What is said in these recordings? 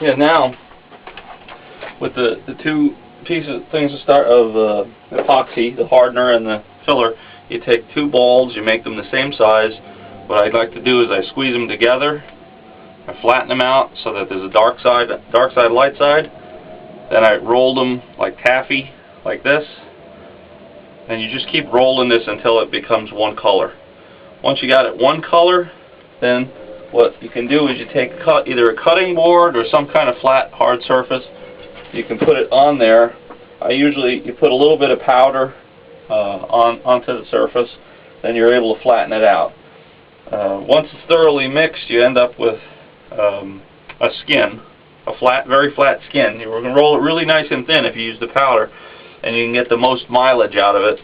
Yeah, now with the two things to start of epoxy, the hardener and the filler, you take two balls, you make them the same size. What I'd like to do is I squeeze them together, I flatten them out so that there's a dark side, light side. Then I roll them like taffy, like this. And you just keep rolling this until it becomes one color. Once you got it one color, then what you can do is you take either a cutting board or some kind of flat, hard surface. You can put it on there. You put a little bit of powder onto the surface, then you're able to flatten it out. Once it's thoroughly mixed, you end up with a skin, very flat skin. You're going to roll it really nice and thin if you use the powder, and you can get the most mileage out of it.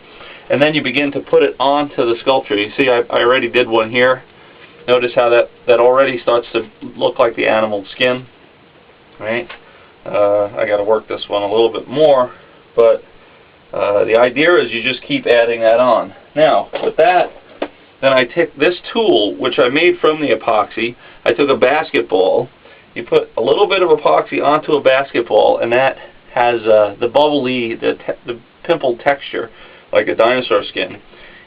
And then you begin to put it onto the sculpture. You see, I already did one here. Notice how that already starts to look like the animal skin, right? I got to work this one a little bit more, but the idea is you just keep adding that on. Now, with that, then I take this tool, which I made from the epoxy. I took a basketball. You put a little bit of epoxy onto a basketball, and that has the bubbly, the pimpled texture, like a dinosaur skin.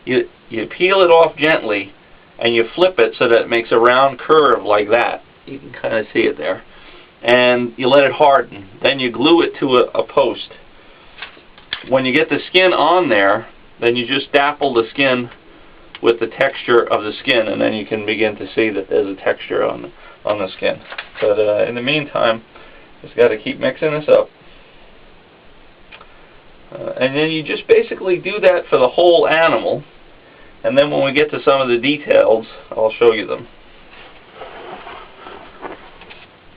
You peel it off gently, and you flip it so that it makes a round curve like that. You can kind of see it there. And you let it harden. Then you glue it to a post. When you get the skin on there, then you just dapple the skin with the texture of the skin, and then you can begin to see that there's a texture on the skin. But in the meantime, just got to keep mixing this up. And then you just basically do that for the whole animal, and then when we get to some of the details, I'll show you them.